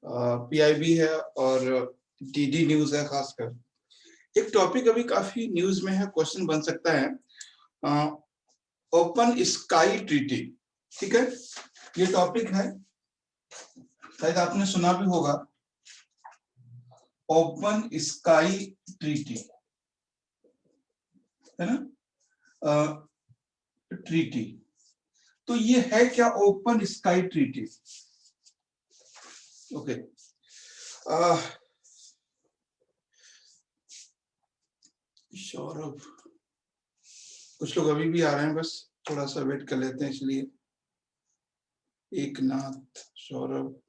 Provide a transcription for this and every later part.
PIB है और DD news है। खासकर एक टॉपिक अभी काफी न्यूज में है, क्वेश्चन बन सकता है, ओपन स्काई ट्रीटी। ठीक है, ये टॉपिक है, शायद आपने सुना भी होगा, ओपन स्काई ट्रीटी, है ना। ट्रीटी, तो ये है क्या open sky treaty? Okay, Saurabh, कुछ लोग अभी भी आ रहे हैं, बस थोड़ा सा वेट कर लेते हैं, इसलिए एकनाथ, सौरभ,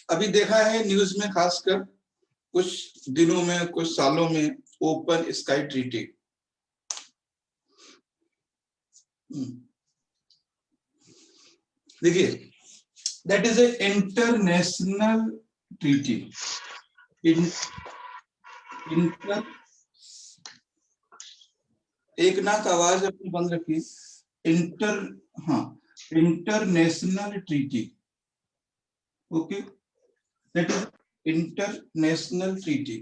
अभी देखा है न्यूज में, खासकर कुछ दिनों में, कुछ सालों में, ओपन स्काई ट्रीटी। देखिए, that is a international treaty. Inter, एक नाथ आवाज अपनी बंद रखिए। इंटर, हाँ, international treaty. Okay, that is international treaty.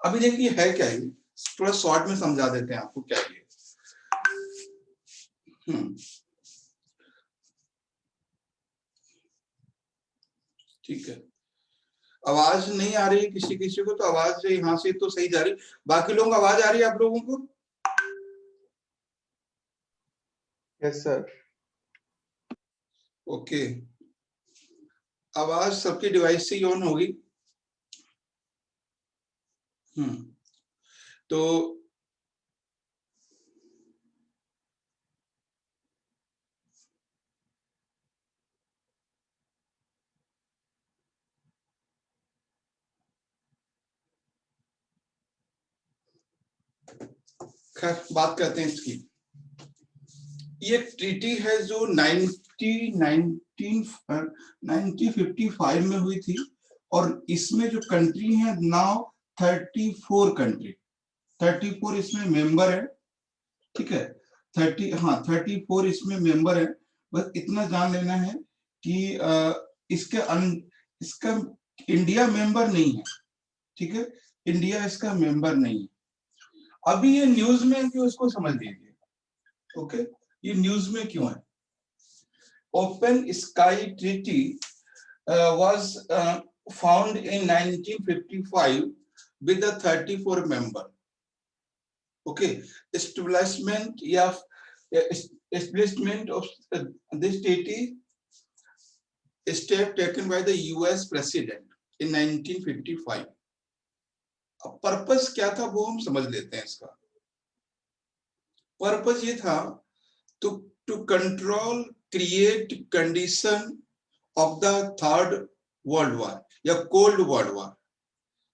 अभी देखिए है क्या, ये थोड़ा शॉर्ट में समझा देते हैं आपको क्या ये। ठीक है, आवाज नहीं आ रही है किसी किसी को, तो आवाज यहाँ से तो सही जा रही, बाकी लोगों को आवाज आ रही है आप लोगों को? Yes sir. ओके, आवाज सबकी डिवाइस से ही ऑन होगी। तो खैर बात करते हैं इसकी। ये ट्रीटी है जो 1955 में हुई थी, और इसमें जो कंट्री है नाउ 34 कंट्री, 34 इसमें मेंबर है। ठीक है, 34 इसमें मेंबर है। बस इतना जान लेना है कि इसका इंडिया मेंबर नहीं है। ठीक है, इंडिया इसका मेंबर नहीं है। अभी ये न्यूज में क्यों, इसको समझ लीजिए। ओके, ये न्यूज में क्यों है? Open sky treaty was found in 1955 with the 34 member. Okay, establishment of this treaty, step taken by the US president in 1955. अब पर्पस क्या था वो हम समझ लेते हैं। इसका पर्पस ये था to control, create condition of the third world war या कोल्ड वर्ल्ड वॉर,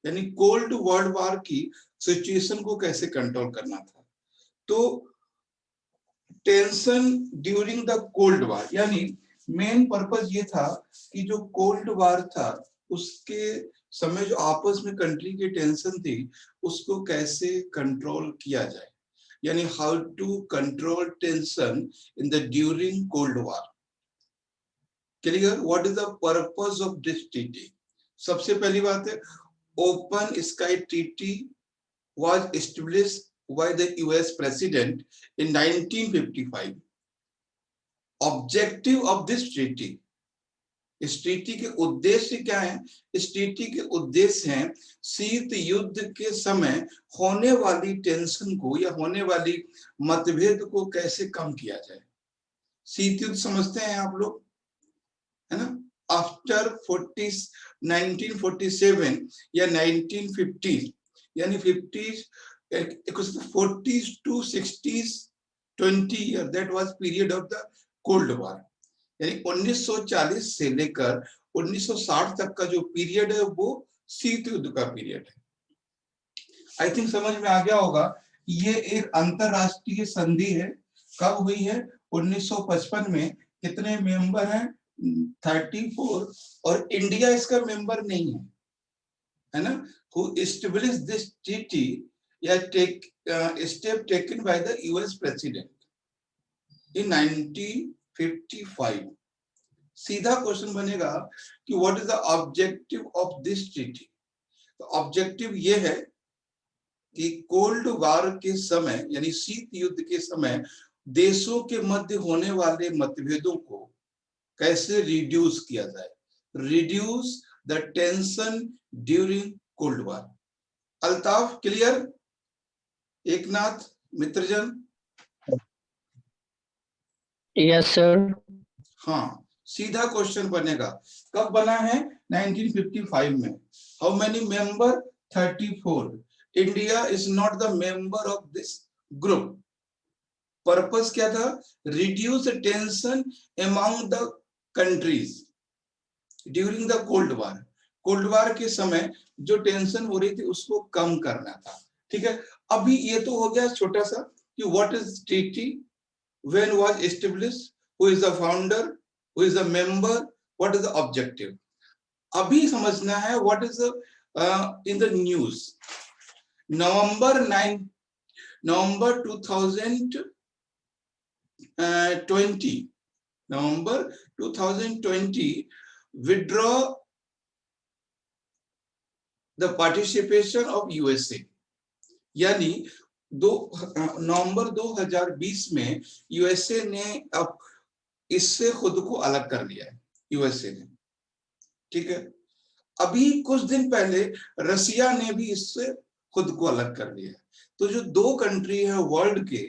यानी कोल्ड वर्ल्ड वॉर की सिचुएशन को कैसे कंट्रोल करना था। तो tension during the cold war, यानी मेन पर्पस ये था कि जो कोल्ड वॉर था उसके समय जो आपस में कंट्री की टेंशन थी उसको कैसे कंट्रोल किया जाए, यानी how to control tension in the during cold war. Clear? What is the purpose of this treaty? सबसे पहली बात है, open sky treaty was established by the US president in 1955। Objective of this treaty, इस treaty के उद्देश्य क्या है? इस ट्रीटी के उद्देश्य हैं शीत युद्ध के समय होने वाली टेंशन को या होने वाली मतभेद को कैसे कम किया जाए। शीत युद्ध समझते हैं आप लोग, है ना? आफ्टर 1947 या 1950, यानी 50s, 40s to 60s, 20 year, that was period of the cold war. यानी 1940 से लेकर 1960 तक का जो पीरियड है वो शीत युद्ध का पीरियड है। आई थिंक समझ में आ गया होगा। ये एक अंतरराष्ट्रीय संधि है। कब हुई है? 1955 में। कितने मेंबर हैं? 34, और इंडिया इसका मेंबर नहीं है। है ना, who established this treaty या step taken by the US president in 1955। सीधा क्वेश्चन बनेगा कि what is the objective of this treaty. तो ऑब्जेक्टिव ये है कि कोल्ड वॉर के समय यानी शीत युद्ध के समय देशों के मध्य होने वाले मतभेदों को कैसे रिड्यूस किया जाए, reduce the tension during cold war. Altaf clear? Eknath, मित्रजन? Yes sir. हाँ, सीधा क्वेश्चन बनेगा। कब बना है? 1955 में। How many member? 34। India is not the member of this group. Purpose क्या था? Reduce tension among the countries during the cold war. Cold war के समय जो टेंशन हो रही थी उसको कम करना था। ठीक है, अभी ये तो हो गया छोटा सा कि what is treaty, when was established, who is the founder, who is the member, what is the objective. अभी समझना है what is in the news. November 2020 withdraw the participation of USA। यानी नवंबर 2020 में यूएसए ने अब इससे खुद को अलग कर लिया है, यूएसए ने। ठीक है, अभी कुछ दिन पहले रसिया ने भी इससे खुद को अलग कर लिया है। तो जो दो कंट्री है वर्ल्ड के,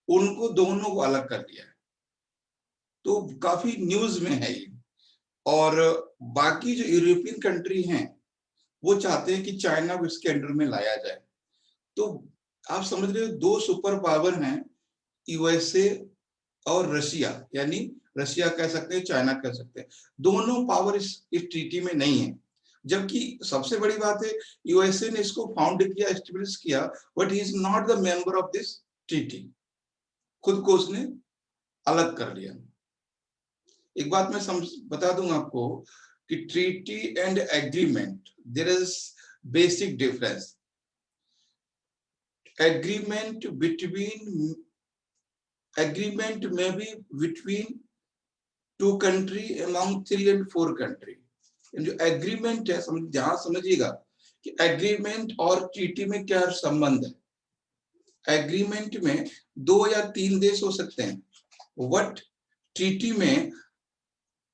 उनको दोनों को अलग कर लिया है। तो काफी न्यूज में है ये। और बाकी जो यूरोपियन कंट्री हैं वो चाहते हैं कि चाइना को इसके अंडर में लाया जाए। तो आप समझ रहे हो, दो सुपर पावर हैं, यूएसए और रशिया, यानी रशिया कह सकते हैं, चाइना कह सकते हैं। दोनों पावर इस ट्रीटी में नहीं है। जबकि सबसे बड़ी बात है, यूएसए ने इसको फाउंड किया, एस्टेब्लिश किया, but he is not the member of this treaty. खुद को उसने अलग कर लिया। एक बात मैं बता दूंगा आपको कि treaty and agreement, there is basic difference. Agreement may be between two country among 3 and 4 country। जो एग्रीमेंट है, ध्यान समझिएगा कि एग्रीमेंट और ट्रीटी में क्या संबंध है। एग्रीमेंट में 2 या 3 देश हो सकते हैं, बट ट्रीटी में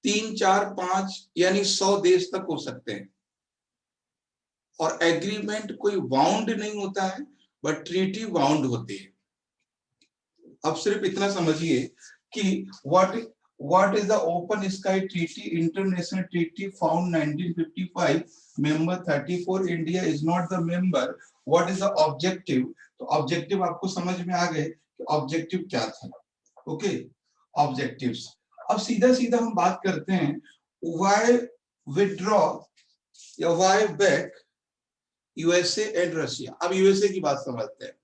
3, 4, 5 यानी 100 देश तक हो सकते हैं। और एग्रीमेंट कोई बाउंड नहीं होता है, बट ट्रीटी बाउंड होती है। अब सिर्फ इतना समझिए कि what is the open sky treaty, international treaty found 1955, member 34, India is not the member, what is the objective। तो ऑब्जेक्टिव आपको समझ में आ गए कि ऑब्जेक्टिव क्या था। Okay, objectives. अब सीधा सीधा हम बात करते हैं व्हाई विथड्रॉ या why back USA and Russia. अब यूएसए की बात समझते हैं।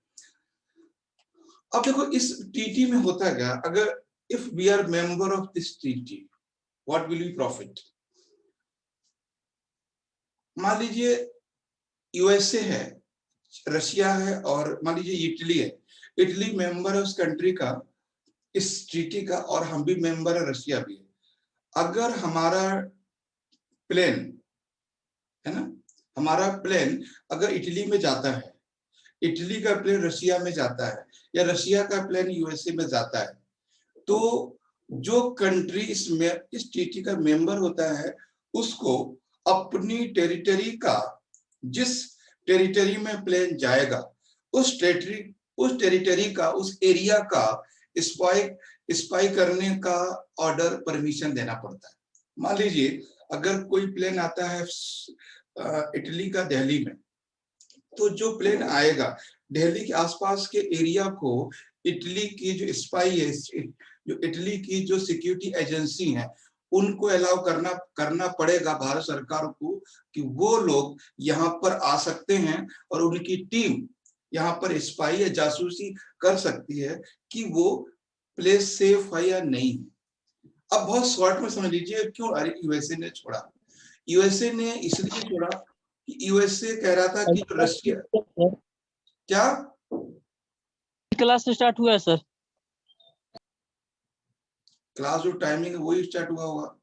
अब देखो इस ट्रीटी में होता क्या, अगर if we are member of this treaty, what will we profit? मान लीजिए यूएसए है, रशिया है, और मान लीजिए इटली है। इटली मेंबर है उस कंट्री का, इस ट्रीटी का, और हम भी मेंबर है, रशिया भी है। अगर हमारा प्लेन है ना, हमारा प्लेन अगर इटली में जाता है, इटली का प्लेन रशिया में जाता है, या रशिया का प्लेन यूएसए में जाता है, तो जो कंट्री इस ट्रीटी का मेंबर होता है उसको अपनी टेरिटरी का, जिस टेरिटरी में प्लेन जाएगा, उस टेरिटरी का, उस एरिया का स्पाई करने का ऑर्डर, परमिशन देना पड़ता है। मान लीजिए अगर कोई प्लेन आता है इटली का दिल्ली में, तो जो प्लेन आएगा दिल्ली के आसपास के एरिया को इटली की जो स्पाई है, जो इटली की जो सिक्योरिटी एजेंसी है, उनको अलाउ करना पड़ेगा भारत सरकार को कि वो लोग यहाँ पर आ सकते हैं और उनकी टीम यहाँ पर स्पाई या जासूसी कर सकती है कि वो प्लेस सेफ है या नहीं। अब बहुत शॉर्ट में समझ लीजिए क्यों यूएसए ने छोड़ा। यूएसए ने इसलिए छोड़ा यूएसए कह रहा था कि रशिया क्या क्लास से स्टार्ट हुआ है सर। क्लास जो टाइमिंग है वही स्टार्ट हुआ होगा।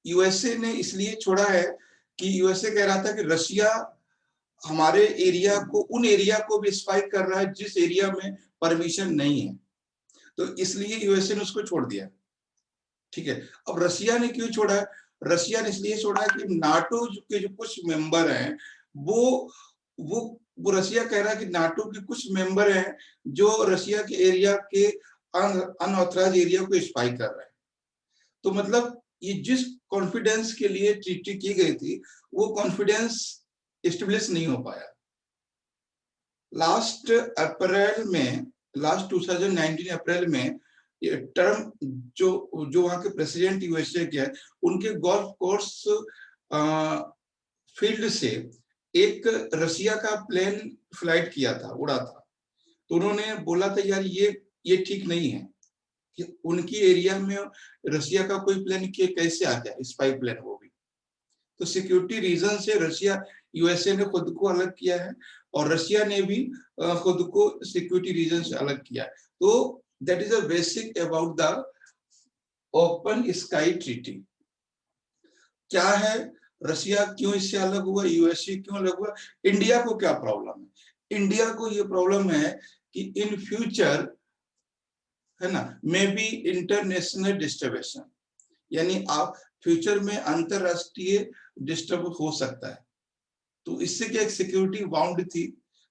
यूएसए ने इसलिए छोड़ा है कि यूएसए कह रहा था कि रशिया हमारे एरिया को, उन एरिया को भी स्पाई कर रहा है जिस एरिया में परमिशन नहीं है, तो इसलिए यूएसए ने उसको छोड़ दिया। ठीक है, अब रशिया ने क्यों छोड़ा है? रशिया ने इसलिए छोड़ा है कि नाटो के जो कुछ मेंबर हैं वो रशिया कह रहा है कि नाटो के कुछ मेंबर हैं जो रशिया के एरिया के अनऑथराइज्ड एरिया को स्पाई कर रहे हैं। तो मतलब ये जिस कॉन्फिडेंस के लिए ट्रीटी की गई थी वो कॉन्फिडेंस एस्टेब्लिश नहीं हो पाया। लास्ट 2019 अप्रैल में टर्म जो वहां के प्रेसिडेंट यूएसए के हैं, उनके गोल्फ कोर्स फील्ड से एक रशिया का प्लेन फ्लाइट किया था, उड़ा था। तो उन्होंने बोला था यार ये ठीक नहीं है कि उनकी एरिया में रशिया का कोई प्लेन कैसे आ गया, स्पाई प्लेन वो भी। तो सिक्योरिटी रीजन से रशिया, यूएसए ने खुद को अलग किया है और रशिया ने भी खुद को सिक्योरिटी रीजन से अलग किया है। तो that is a basic about the open sky treaty. क्या है, रशिया क्यों इससे अलग हुआ, यूएसए क्यों अलग हुआ, इंडिया को क्या प्रॉब्लम है? इंडिया को ये प्रॉब्लम है कि इन फ्यूचर, है ना, मे बी इंटरनेशनल डिस्टर्बेशन, यानी आप फ्यूचर में अंतरराष्ट्रीय डिस्टर्ब हो सकता है। तो इससे क्या एक सिक्योरिटी बाउंड थी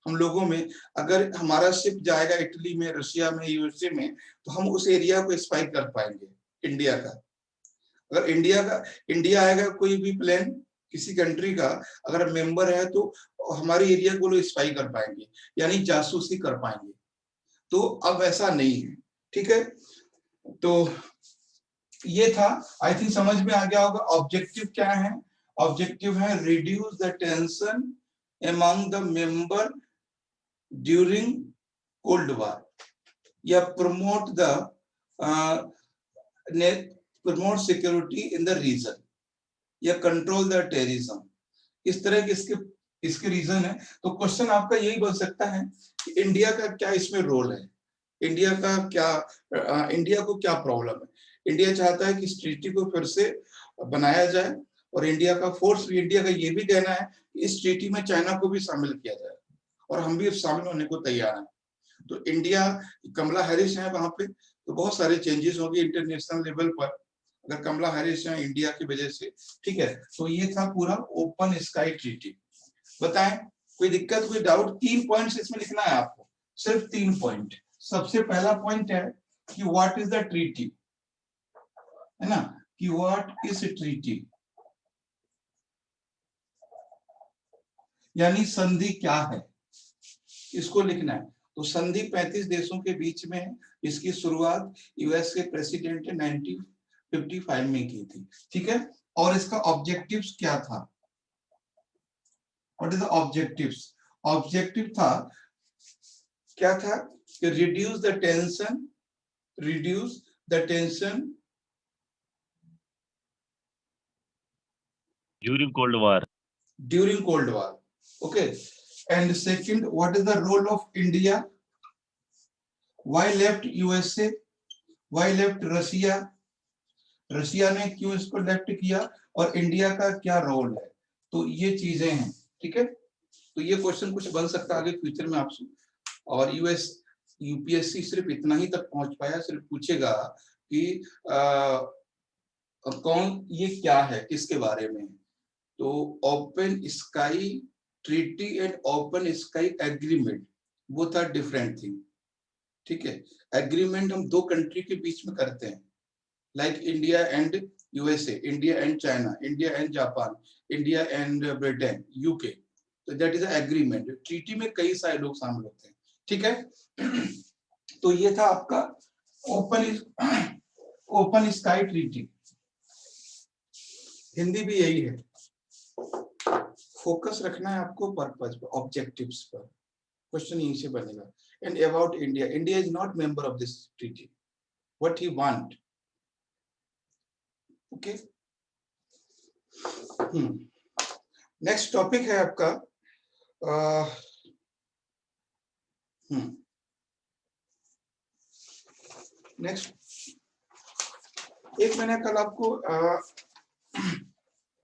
हम लोगों में। अगर हमारा शिप जाएगा इटली में, रशिया में, यूएसए में, तो हम उस एरिया को स्पाई कर पाएंगे इंडिया का। अगर इंडिया आएगा कोई भी प्लेन किसी कंट्री का, अगर मेंबर है तो हमारे एरिया को लोग स्पाई कर पाएंगे, यानी जासूसी कर पाएंगे। तो अब ऐसा नहीं है। ठीक है, तो ये था, आई थिंक समझ में आ गया होगा। ऑब्जेक्टिव क्या है? ऑब्जेक्टिव है reduce the tension among the member during Cold War, या promote security in the region, या control the terrorism। इस तरह के इसके रीजन है। तो क्वेश्चन आपका यही बन सकता है कि इंडिया का क्या इसमें रोल है, इंडिया को क्या प्रॉब्लम है। इंडिया चाहता है कि इस ट्रीटी को फिर से बनाया जाए, और इंडिया का ये भी कहना है कि इस ट्रीटी में चाइना को भी शामिल किया जाए, और हम भी शामिल होने को तैयार हैं। तो इंडिया, कमला हैरिस है वहां पे, तो बहुत सारे चेंजेस होंगे इंटरनेशनल लेवल पर अगर कमला हैरिस है इंडिया की वजह से। ठीक है, तो ये था पूरा ओपन स्काई ट्रीटी। बताएं, कोई दिक्कत, कोई डाउट? 3 पॉइंट्स इसमें लिखना है आपको, सिर्फ 3 पॉइंट। सबसे पहला पॉइंट है कि व्हाट इज द ट्रीटी, है ना, कि व्हाट इज ट्रीटी, यानी संधि क्या है, इसको लिखना है। तो संधि 35 देशों के बीच में है। इसकी शुरुआत यूएस के प्रेसिडेंट ने 1955 में की थी। ठीक है, और इसका ऑब्जेक्टिव्स क्या था? What is the objectives? Objective था, क्या था कि reduce the tension during Cold War. Okay, and second, what is the role of India? Why left USA? Why left Russia? Russia ने क्यों इसको लेफ्ट किया, और इंडिया का क्या रोल है? तो ये चीजें हैं। ठीक है, तो ये क्वेश्चन कुछ बन सकता है आगे फ्यूचर में आपसे। और यूपीएससी सिर्फ इतना ही तक पहुंच पाया, सिर्फ पूछेगा कि कौन, ये क्या है, किसके बारे में। तो open sky treaty and open sky agreement, वो था डिफरेंट थिंग। ठीक है, एग्रीमेंट हम 2 कंट्री के बीच में करते हैं, like India and USA, India and China, India and Japan, India and Britain, UK. तो दैट इज एग्रीमेंट। ट्रीटी में कई सारे लोग शामिल होते हैं। ठीक है, तो ये था आपका ओपन स्काई ट्रीटी। हिंदी भी यही है, फोकस रखना है आपको पर्पस पर, ऑब्जेक्टिव्स पर। क्वेश्चन यहीं से बनेगा। And about India, India is not member of this treaty, what he want. Okay, next topic है आपका नेक्स्ट, एक मैंने कल आपको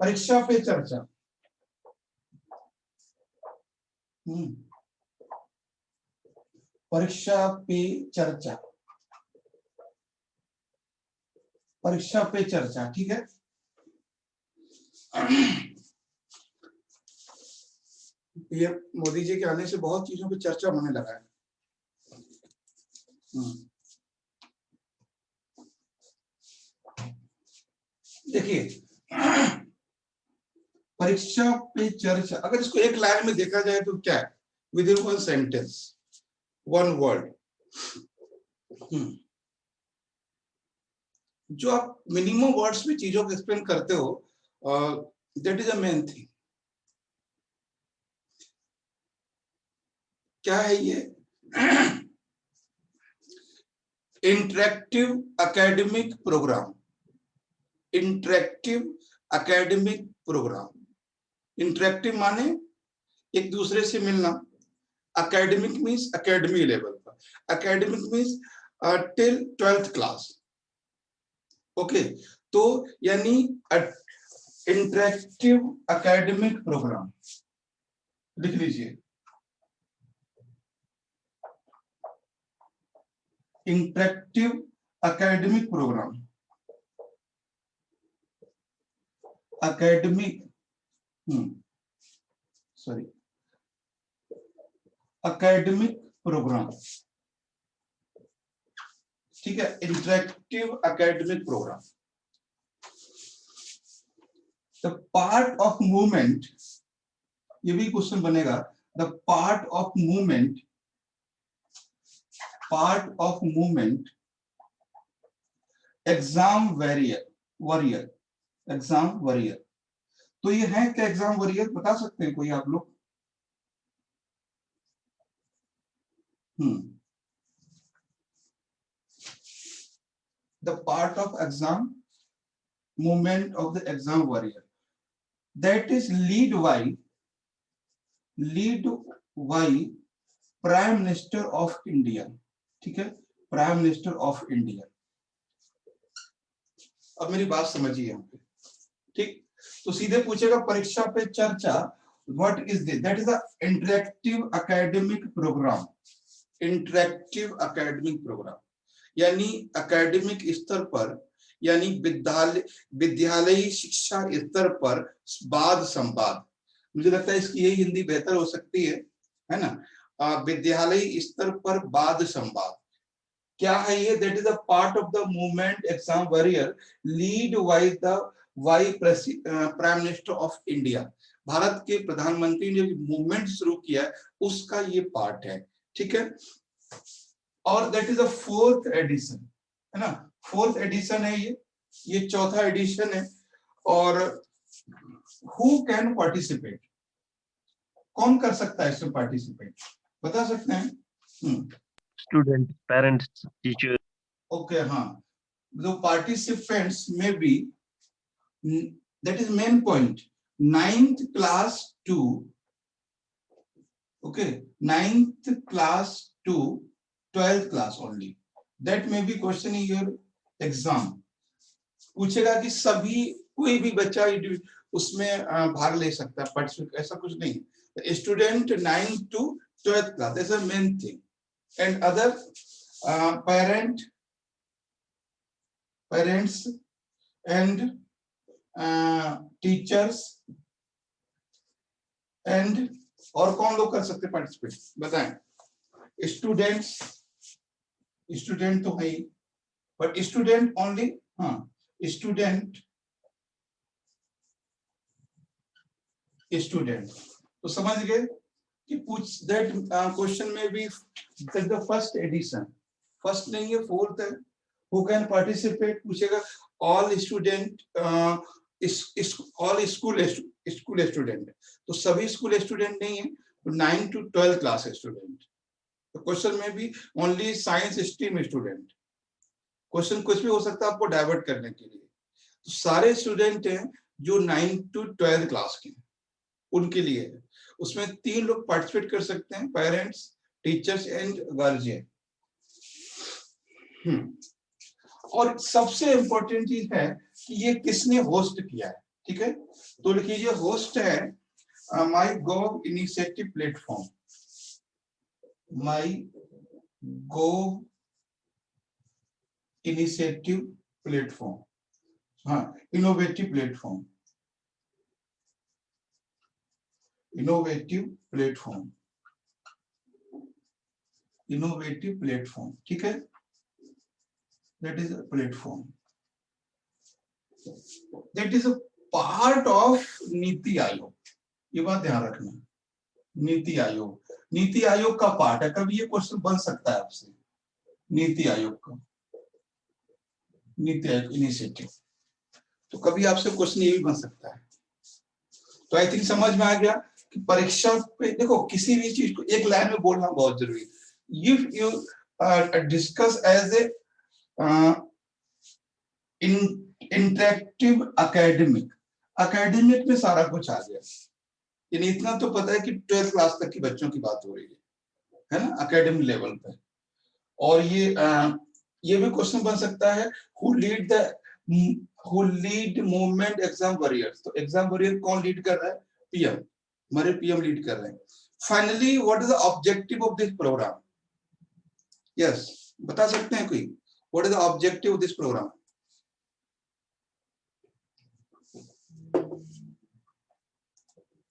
परीक्षा पे चर्चा, परीक्षा पे चर्चा, परीक्षा पे चर्चा, ठीक है। ये मोदी जी के आने से बहुत चीजों पे चर्चा होने लगा है। देखिए, परीक्षा पे चर्चा, अगर इसको एक लाइन में देखा जाए तो क्या है, with in one sentence, one word, जो आप मिनिमम वर्ड्स में चीजों को एक्सप्लेन करते हो, that is a main thing. क्या है ये? Interactive academic program, interactive academic program. Interactive माने एक दूसरे से मिलना, एकेडमिक मीन्स एकेडमी लेवल पर, academic means till 12th class. Okay, तो यानी इंटरेक्टिव एकेडमिक प्रोग्राम लिख लीजिए, interactive academic program, academic sorry academic program, ठीक है, interactive academic program. The part of movement, ये भी क्वेश्चन बनेगा, the part of movement, part of movement, exam warrior, exam warrior. तो ये है क्या एग्जाम वॉरियर, बता सकते हैं कोई आप लोग? The part of exam movement of the exam warrior, that is lead by Prime Minister of India, ठीक है, Prime Minister of India। अब मेरी बात समझिए यहाँ पे, ठीक, तो सीधे पूछेगा परीक्षा पे चर्चा, what is this? That is a interactive academic program, interactive academic program, यानी एकेडमिक स्तर पर, यानी विद्यालयी शिक्षा स्तर पर वाद संवाद। मुझे लगता है इसकी यही हिंदी बेहतर हो सकती है ना, विद्यालयी स्तर पर वाद संवाद। क्या है ये? That is a part of the movement exam warrior lead by prime minister of India. Bharat के प्रधानमंत्री ने मूवमेंट शुरू किया, उसका ये पार्ट है, ठीक है। और that is a 4th addition, है ना, 4th एडिशन है ये 4था एडिशन है। और हु कैन पार्टिसिपेट, कौन कर सकता है इसमें पार्टिसिपेट, बता सकते हैं? Students, parents, teachers. ओके, हाँ, the participants may be, that is main point, 9th class to, okay, 9th class to 12th class only, that may be question in your exam। पूछेगा कि सभी, कोई भी बच्चा उसमें भाग ले सकता है, पार्टिसिपेट, ऐसा कुछ नहीं है। Student 9th to 12th class, that's the main thing, and other parents and teachers and, और कौन लोग कर सकते पार्टिसिपेट बताएं? स्टूडेंट तो है, बट स्टूडेंट ओनली, हाँ, स्टूडेंट तो समझ गए कि पूछ, दैट क्वेश्चन में भी द फर्स्ट एडिशन, फर्स्ट नहीं है, 4th है। हु कैन पार्टिसिपेट पूछेगा, all student, all school student, तो सभी स्कूल स्टूडेंट नहीं है, तो 9 to 12 क्लास स्टूडेंट। तो क्वेश्चन में भी only science stream student, question कुछ भी हो सकता है आपको डाइवर्ट करने के लिए। तो सारे स्टूडेंट हैं जो 9 to 12 क्लास के, उनके लिए है। उसमें 3 लोग पार्टिसिपेट कर सकते हैं, पेरेंट्स, टीचर्स एंड गार्जियन। और सबसे इंपॉर्टेंट चीज है कि ये किसने होस्ट किया है, ठीक है। तो लिखिए होस्ट है माई गोव इनिशिएटिव प्लेटफॉर्म, माई गोव इनिशिएटिव प्लेटफॉर्म, हाँ, innovative platform, innovative platform, innovative platform, ठीक है। That is a platform, that is a part of NITI Aayog. ये बात ध्यान रखना, नीति आयोग, नीति आयोग का पार्ट है। कभी ये क्वेश्चन बन सकता है आपसे, नीति आयोग का, नीति आयोग इनिशिएटिव, तो कभी आपसे क्वेश्चन ये भी बन सकता है। तो आई थिंक समझ में आ गया कि परीक्षा पे देखो किसी भी चीज को एक लाइन में बोलना बहुत जरूरी है। If you discuss as a interactive academic, academic में सारा कुछ आ गया, यानी इतना तो पता है कि 12th क्लास तक के बच्चों की बात हो रही है ना, एकेडमिक लेवल पे। और ये भी क्वेश्चन बन सकता है, who lead movement exam warriors. तो एग्जाम वॉरियर कौन लीड कर रहा है? पीएम, हमारे पीएम लीड कर रहे हैं। Finally what is the objective of this program? Yes, बता सकते हैं कोई? What is the objective of this program?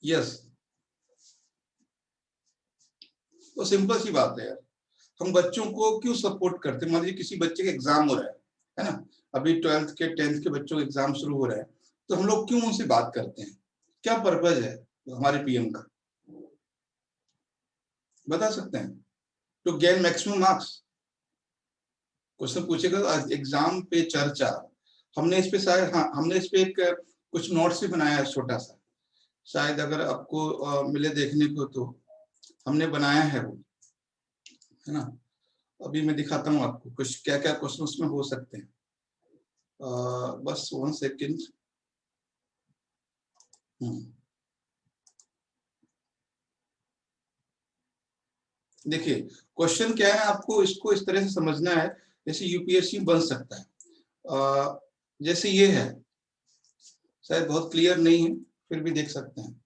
Yes, तो सिंपल सी बात है यार, हम बच्चों को क्यों सपोर्ट करते हैं? मान लीजिए किसी बच्चे का एग्जाम हो रहा है ना, अभी 12th के 10th के बच्चों के एग्जाम शुरू हो रहे हैं, तो हम लोग क्यों उनसे बात करते हैं? क्या पर्पज है हमारे पीएम का? बता सकते हैं? To gain maximum marks. Question पूछेगा एग्जाम पे चर्चा, हमने इस पे शायद, हाँ, हमने इस पे एक कुछ नोट्स भी बनाया है छोटा सा, शायद अगर आपको मिले देखने को तो हमने बनाया है वो, है ना। अभी मैं दिखाता हूँ आपको कुछ क्या क्या क्वेश्चन उसमें हो सकते हैं। बस 1 सेकेंड। देखिए क्वेश्चन क्या है, आपको इसको इस तरह से समझना है जैसे यूपीएससी बन सकता है। जैसे ये है, शायद बहुत क्लियर नहीं है, फिर भी देख सकते हैं।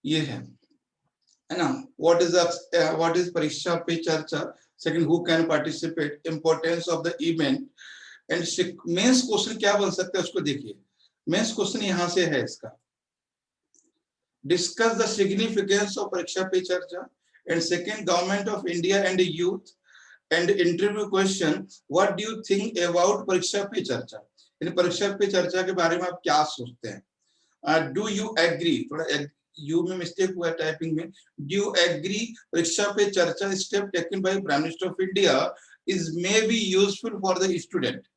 ये है ना, what is Pariksha Pe Charcha, second who can participate, importance of the event and mains question क्या बन सकता है उसको देखिए। मेंस क्वेश्चन यहां से है इसका, डिस्कस द सिग्निफिकेंस ऑफ परीक्षा पे चर्चा, and second government of India and youth, and interview question, what do you think about परीक्षा पे चर्चा, यानी परीक्षा पे चर्चा के बारे में आप क्या सोचते हैं। डू यू एग्री, थोड़ा यू में मिस्टेक हुआ टाइपिंग में, do you agree Pariksha Pe Charcha step taken by prime minister of India is may be useful for the student.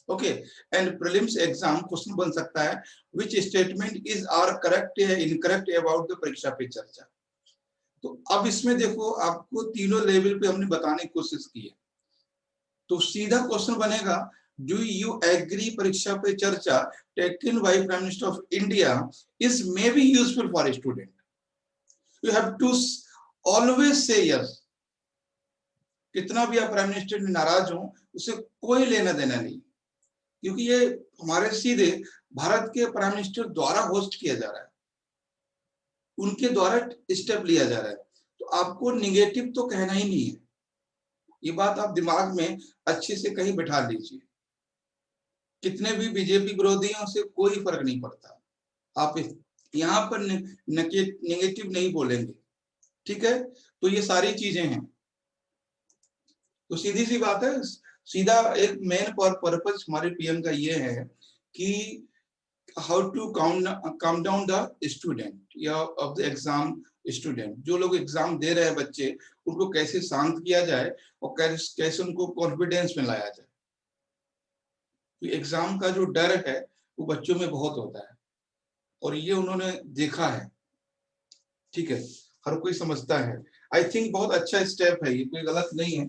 Okay, and prelims exam question बन सकता है, which statement is are correct या incorrect about the Pariksha Pe चर्चा। तो अब इसमें देखो आपको तीनों लेवल पे हमने बताने की कोशिश की है। तो सीधा क्वेश्चन बनेगा, do you agree Pariksha Pe Charcha taken by prime minister of India is may be useful for student. You have to always say yes. कितना भी आप प्राइम मिनिस्टर में नाराज हो, उसे कोई लेना देना नहीं, क्योंकि ये हमारे सीधे भारत के प्राइम मिनिस्टर द्वारा होस्ट किया जा रहा है, उनके द्वारा स्टेप लिया जा रहा है। तो आपको निगेटिव तो कहना ही नहीं है, ये बात आप दिमाग में अच्छे से कहीं बैठा लीजिए। कितने भी बीजेपी विरोधी हैं उसे कोई फर्क नहीं पड़ता, आप यहाँ पर नेगेटिव नहीं बोलेंगे, ठीक है। तो ये सारी चीजें हैं, तो सीधी सी बात है, सीधा एक मेन पर्पस हमारे पीएम का ये है कि how to calm down the student या ऑफ द एग्जाम स्टूडेंट। जो लोग एग्जाम दे रहे हैं बच्चे, उनको कैसे शांत किया जाए और कैसे उनको कॉन्फिडेंस में लाया जाए। तो एग्जाम का जो डर है वो बच्चों में बहुत होता है, और ये उन्होंने देखा है, ठीक है, हर कोई समझता है। आई थिंक बहुत अच्छा स्टेप है ये, कोई गलत नहीं है।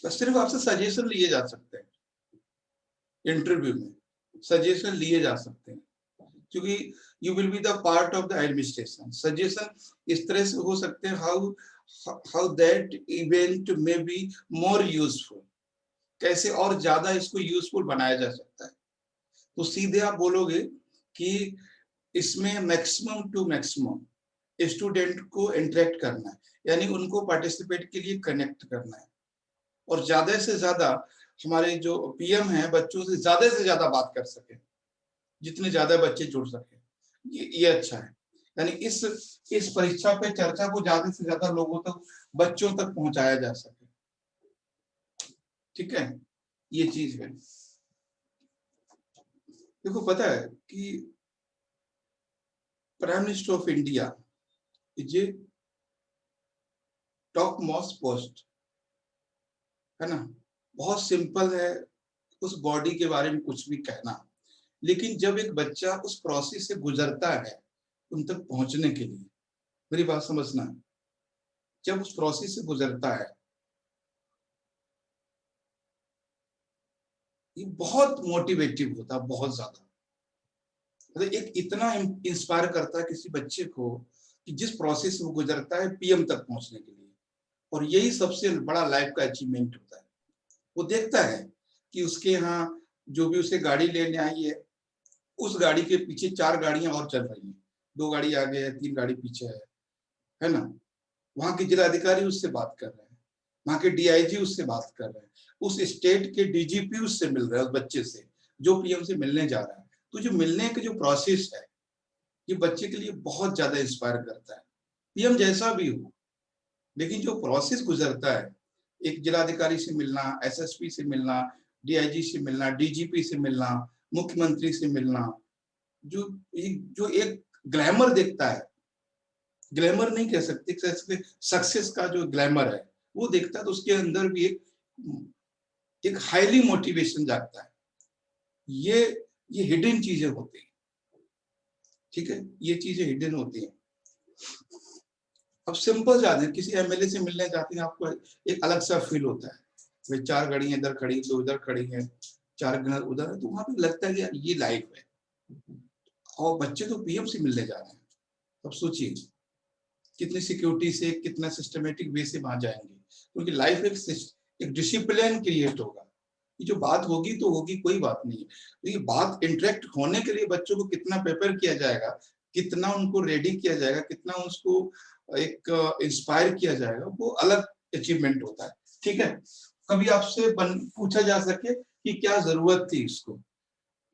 बस सिर्फ आपसे सजेशन लिए जा सकते हैं इंटरव्यू में, सजेशन लिए जा सकते हैं, क्योंकि you will be the part of the administration. Suggestion इस तरह से हो सकते हैं, how that event may be more useful, कैसे और ज्यादा इसको यूजफुल बनाया जा सकता है। तो सीधे आप बोलोगे कि इसमें मैक्सिमम टू मैक्सिमम स्टूडेंट को इंटरेक्ट करना है, यानी उनको पार्टिसिपेट के लिए कनेक्ट करना है, और ज्यादा से ज्यादा हमारे जो पीएम हैं बच्चों से ज्यादा बात कर सके, जितने ज्यादा बच्चे जुड़ सके, ये अच्छा है। यानी इस परीक्षा पे चर्चा को ज्यादा से ज्यादा लोगों तक, बच्चों तक पहुंचाया जा सके। ठीक है, ये चीज है। देखो पता है कि prime minister of India is a top most post, है ना। बहुत सिंपल है उस बॉडी के बारे में कुछ भी कहना, लेकिन जब एक बच्चा उस प्रोसेस से गुजरता है उन तक पहुंचने के लिए, मेरी बात समझना, जब उस प्रोसेस से गुजरता है, ये बहुत मोटिवेटिव होता है, बहुत ज्यादा। मतलब एक इतना इंस्पायर करता है किसी बच्चे को कि जिस प्रोसेस से वो गुजरता है पीएम तक पहुंचने के लिए, और यही सबसे बड़ा लाइफ का अचीवमेंट होता है। वो देखता है कि उसके यहाँ जो भी उसे गाड़ी लेने आई है, उस गाड़ी के पीछे 4 गाड़ियां और चल रही हैं, 2 गाड़ी आगे है, 3 गाड़ी पीछे है ना। वहां के जिलाधिकारी उससे बात कर रहे हैं, वहां के डीआईजी उससे बात कर रहे हैं, उस स्टेट के डीजीपी उससे मिल रहे हैं, उस बच्चे से जो पीएम से मिलने जा रहा है। तो जो मिलने का जो प्रोसेस है, ये बच्चे के लिए बहुत ज्यादा इंस्पायर करता है, पीएम जैसा भी हो। लेकिन जो प्रोसेस गुजरता है, एक जिलाधिकारी से मिलना, एसएसपी से मिलना, डीआईजी से मिलना, डीजीपी से मिलना, मुख्यमंत्री से मिलना, जो एक ग्लैमर देखता है, ग्लैमर नहीं कह सकते, सक्सेस का जो ग्लैमर है वो देखता है, तो उसके अंदर भी एक हाईली मोटिवेशन जागता है। ये हिडन चीजें होती हैं, ठीक है, ये चीजें हिडन होती हैं। अब सिंपल जाते हैं, किसी एमएलए से मिलने जाते हैं, आपको एक अलग सा फील होता है, वे 4 गाड़ियां इधर खड़ी, 2 इधर खड़ी हैं, 4 उधर है, तो वहां पे लगता है कि यार ये लाइफ है। और बच्चे तो पीएम से मिलने जा रहे हैं, अब सोचिए कितनी सिक्योरिटी से, कितना सिस्टमेटिक वे से वहां जाएंगे, क्योंकि लाइफ एक डिसिप्लिन क्रिएट होगा। ये जो बात होगी तो होगी, कोई बात नहीं है, तो ये बात इंटरेक्ट होने के लिए बच्चों को कितना प्रिपेयर किया जाएगा, कितना उनको रेडी किया जाएगा, कितना उसको एक इंस्पायर किया जाएगा, वो अलग अचीवमेंट होता है। ठीक है, कभी आपसे पूछा जा सके कि क्या जरूरत थी इसको,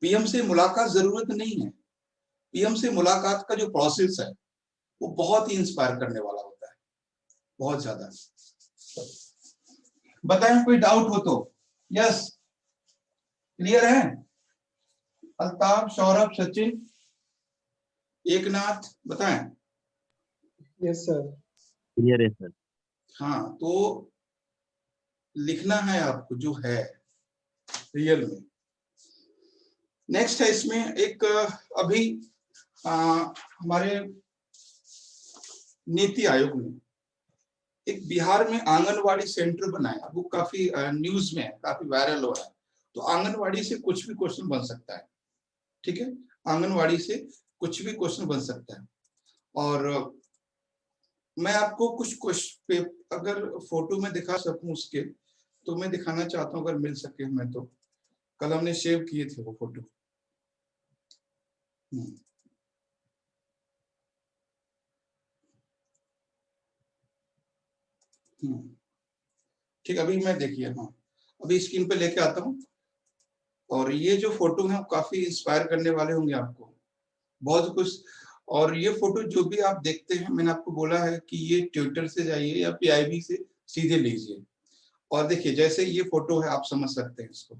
पीएम से मुलाकात जरूरत नहीं है। पीएम से मुलाकात का जो प्रोसेस है वो बहुत ही इंस्पायर करने वाला होता है, बहुत ज्यादा। बताएं कोई डाउट हो तो। यस, क्लियर है? अल्ताफ, सौरभ, सचिन, एकनाथ, बताएं। Yes sir. Clear है सर। हाँ, तो लिखना है आपको जो है रियल में। नेक्स्ट है इसमें एक अभी हमारे नीति आयोग ने एक बिहार में आंगनवाड़ी सेंटर बनाया, वो काफी न्यूज में है, काफी वायरल हो रहा है। तो आंगनवाड़ी से कुछ भी क्वेश्चन बन सकता है, ठीक है, आंगनवाड़ी से कुछ भी क्वेश्चन बन सकता है। और मैं आपको कुछ क्वेश्चन अगर फोटो में दिखा सकूं उसके, तो मैं दिखाना चाहता हूं, अगर मिल सके मैं तो। कल हमने सेव किए थे वो फोटो। ठीक, अभी मैं देखिए, हाँ अभी स्क्रीन पे लेके आता हूँ। और ये जो फोटो है काफी इंस्पायर करने वाले होंगे आपको, बहुत कुछ। और ये फोटो जो भी आप देखते हैं, मैंने आपको बोला है कि ये ट्विटर से जाइए या पीआईबी से सीधे लीजिए। और देखिए जैसे ये फोटो है, आप समझ सकते हैं इसको,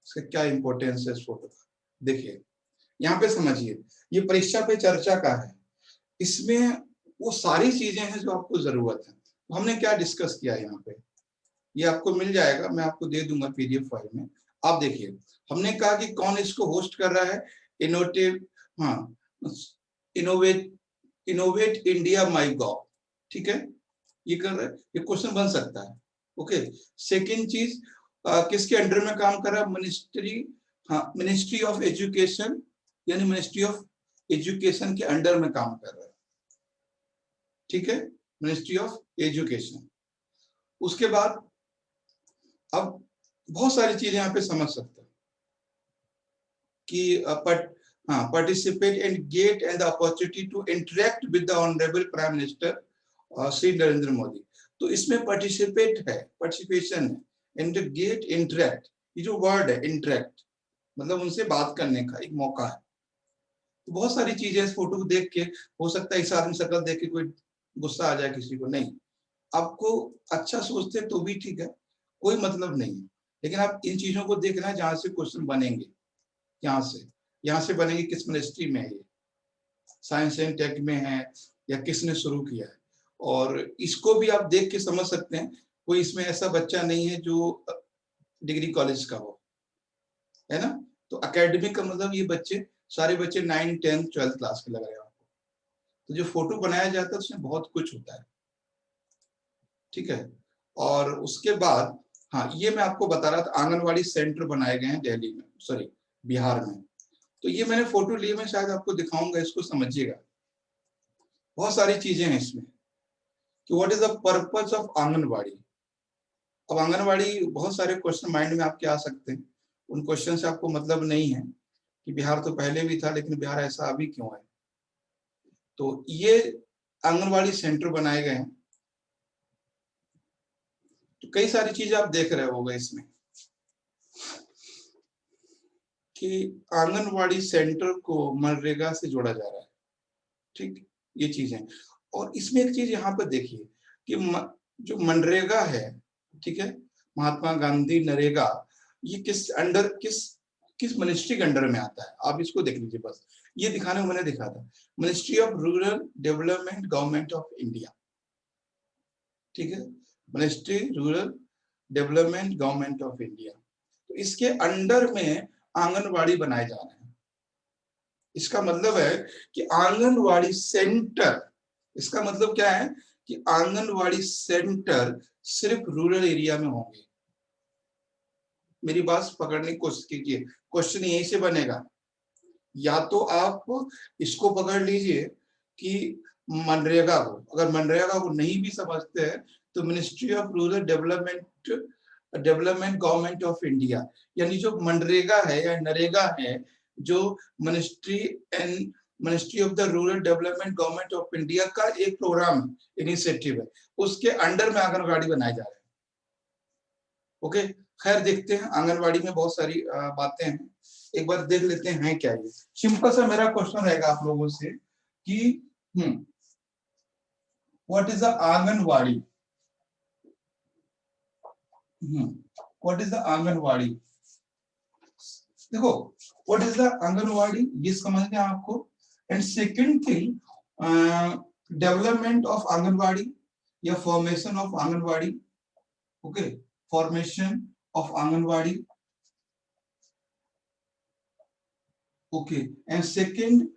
इसका क्या इंपॉर्टेंस है इस फोटो का। देखिए यहाँ पे समझिए, ये परीक्षा पे चर्चा का है, इसमें वो सारी चीजें हैं जो आपको जरूरत है। तो हमने क्या डिस्कस किया यहाँ पे, ये आपको मिल जाएगा, मैं आपको दे दूंगा पीडीएफ फाइल में। आप देखिए, हमने कहा कि कौन इसको होस्ट कर रहा है, इनोवेट इंडिया माई गॉव, ठीक है, ये कर रहा है, ये क्वेश्चन बन सकता है। ओके, सेकेंड चीज, किसके अंडर में काम कर रहा है, मिनिस्ट्री, हाँ, मिनिस्ट्री ऑफ एजुकेशन, यानी मिनिस्ट्री ऑफ एजुकेशन के अंडर में काम कर रहा है, ठीक है, मिनिस्ट्री ऑफ एजुकेशन। उसके बाद अब बहुत सारी चीजें यहाँ पे समझ सकते हैं कि हाँ, participate and get and the opportunity to interact with the honourable prime minister Shri Narendra Modi. तो इसमें पार्टिसिपेट है, पार्टिसिपेशन है, एंड गेट इंटरेक्ट, ये जो वर्ड है इंटरेक्ट मतलब उनसे बात करने का एक मौका है। तो बहुत सारी चीजें इस फोटो को देख के, हो सकता है इस आदमी शक्ल देख के कोई गुस्सा आ जाए किसी को, नहीं, आपको अच्छा सोचते तो भी ठीक है, कोई मतलब नहीं है, लेकिन आप इन चीजों को देखना जहां से क्वेश्चन बनेंगे, यहाँ से बनेंगे किस मिनिस्ट्री में है, ये साइंस एंड टेक में है या किसने शुरू किया है। और इसको भी आप देख के समझ सकते हैं, कोई इसमें ऐसा बच्चा नहीं है जो डिग्री कॉलेज का हो, है ना। तो एकेडमिक का मतलब ये बच्चे सारे बच्चे 9, 10, 12 क्लास के लग रहे हैं आपको। तो जो फोटो बनाया जाता है उसमें बहुत कुछ होता है, ठीक है। और उसके बाद हाँ, ये मैं आपको बता रहा था, आंगनवाड़ी सेंटर बनाए गए हैं दिल्ली में, सॉरी बिहार में। तो ये मैंने फोटो ली, मैं शायद आपको दिखाऊंगा, इसको समझिएगा। बहुत सारी चीजें हैं इसमें कि what is the purpose of anganwadi. अब आंगनवाड़ी, बहुत सारे क्वेश्चन माइंड में आपके आ सकते हैं, उन क्वेश्चन से आपको मतलब नहीं है कि बिहार तो पहले भी था, लेकिन बिहार ऐसा अभी क्यों है। तो ये आंगनवाड़ी सेंटर बनाए गए हैं, तो कई सारी चीजें आप देख रहे होंगे इसमें कि आंगनवाड़ी सेंटर को मनरेगा से जोड़ा जा रहा है, ठीक, ये चीजें। और इसमें एक चीज यहाँ पर देखिए कि जो मनरेगा है, ठीक है, महात्मा गांधी नरेगा, ये किस अंडर, किस मिनिस्ट्री के अंडर में आता है, आप इसको देख लीजिए। बस ये दिखाने को मैंने दिखा था, ministry of rural development government of India, ठीक है, ministry rural development government of India. तो इसके अंडर में आंगनवाड़ी बनाए जा रहे हैं। इसका मतलब है कि आंगनवाड़ी सेंटर, इसका मतलब क्या है कि आंगनवाड़ी सेंटर सिर्फ रूरल एरिया में होंगे। मेरी बात पकड़ने की कोशिश कीजिए, क्वेश्चन यहीं से बनेगा। या तो आप इसको पकड़ लीजिए कि मनरेगा को, अगर मनरेगा को नहीं भी समझते हैं तो ministry of rural development government of India, यानी जो मनरेगा है या नरेगा है, जो ministry of the rural development government of India का एक प्रोग्राम इनिशिएटिव है, उसके अंडर में आंगनबाड़ी बनाए जा रहे हैं। ओके, खैर देखते हैं, आंगनबाड़ी में बहुत सारी बातें हैं, एक बार देख लेते हैं क्या ये। सिंपल सा मेरा क्वेश्चन रहेगा आप लोगों से कि what is the anganwadi, what is the anganwadi. देखो, व्हाट इज द आंगनबाड़ी, ये समझते हैं आपको। And second thing, development of anganwadi या formation of anganwadi, okay, formation of anganwadi, okay, and second,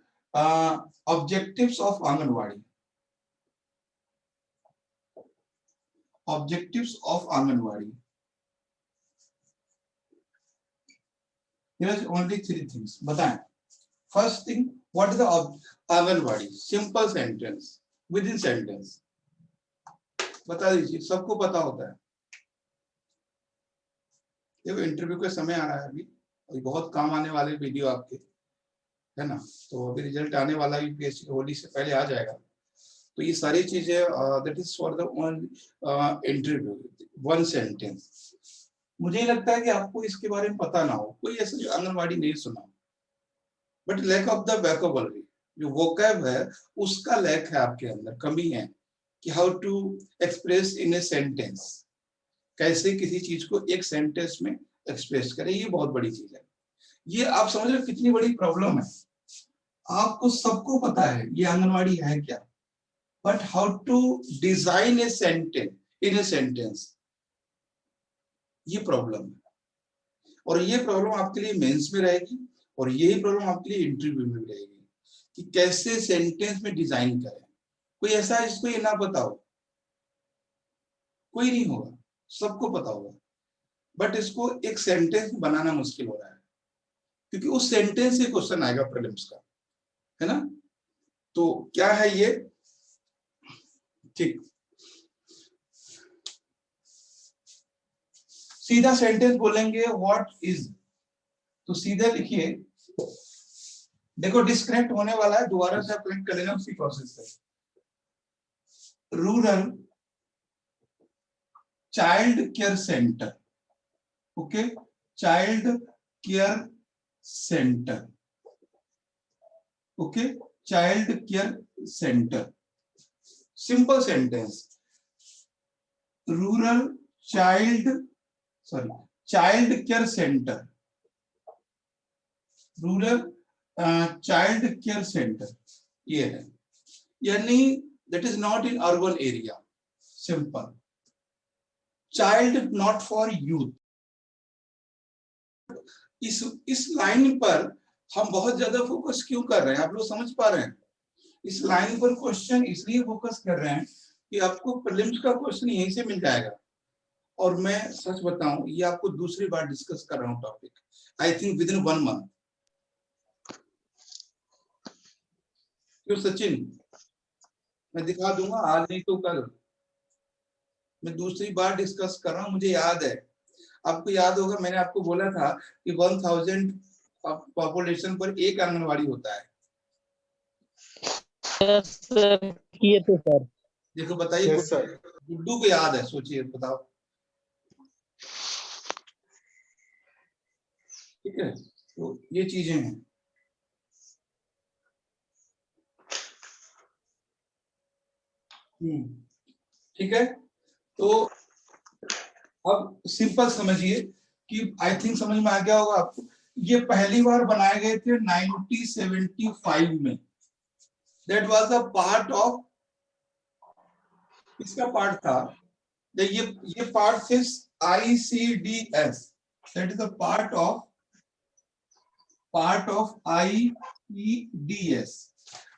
objectives of Anganwadi, objectives of Anganwadi. Here is only 3 things, बताएं। First thing, what is the Anganwadi? Simple sentence, within sentence, बता दीजिए, सबको पता होता है। देखो interview का समय आ रहा है अभी, और बहुत काम आने वाले वीडियो आपके, है ना। तो अभी रिजल्ट आने वाला यूपीएससी होली से पहले आ जाएगा। तो ये सारी चीजें that is for the interview, one sentence. मुझे लगता है कि आपको इसके बारे में पता ना हो, कोई ऐसा जो आंगनबाड़ी नहीं सुना, but lack of the vocabulary, जो वोकैब है उसका लैक है आपके अंदर, कमी है कि how to express in a sentence, कैसे किसी चीज को एक सेंटेंस में एक्सप्रेस करें, ये बहुत बड़ी चीज है। ये आप समझ रहे हो कितनी बड़ी प्रॉब्लम है। आपको सबको पता है ये आंगनवाड़ी है क्या, but how to design a sentence in a sentence, ये प्रॉब्लम है। और ये प्रॉब्लम आपके लिए मेंस में रहेगी, और यही प्रॉब्लम आपके लिए इंटरव्यू में भी रहेगी कि कैसे सेंटेंस में डिजाइन करें। कोई ऐसा है जिसको ये ना पता हो? कोई नहीं होगा, सबको पता होगा, बट इसको एक सेंटेंस बनाना मुश्किल हो रहा है। क्योंकि उस सेंटेंस से क्वेश्चन आएगा प्रीलिम्स का, है ना। तो क्या है ये, ठीक, सीधा सेंटेंस बोलेंगे व्हाट इज, तो सीधे लिखिए, देखो डिस्कनेक्ट होने वाला है, दोबारा से आप कनेक्ट कर लेना उसी प्रोसेस से। Rural child care centre, okay, child care centre, okay, child care centre, simple sentence, rural child care centre, rural child care centre, ये है, यानी that is not in urban area, simple, child not for youth. इस line पर हम बहुत ज्यादा focus क्यों कर रहे हैं, आप लोग समझ पा रहे हैं? इस लाइन पर क्वेश्चन इसलिए फोकस कर रहे हैं कि आपको प्रीलिम्स का क्वेश्चन यहीं से मिल जाएगा। और मैं सच बताऊं, ये आपको दूसरी बार डिस्कस कर रहा हूं topic, I think with in 1 month. क्यों सचिन, मैं दिखा दूंगा, आज नहीं तो कल, मैं दूसरी बार डिस्कस कर रहा हूं, मुझे याद है, आपको याद होगा मैंने आपको बोला था कि 1000 पॉपुलेशन पर एक आंगनवाड़ी होता है। यस सर, किए थे सर। देखो बताइए, Yes, sir. गुड्डू को याद है, सोचिए बताओ, ठीक है। तो ये चीजें हैं, ठीक है। तो अब सिंपल समझिए कि आई थिंक समझ में आ गया होगा आपको, ये पहली बार बनाए गए थे 1975 में, that was a part of, इसका पार्ट था, ये पार्ट थे ICDS, that is a part of ICDS।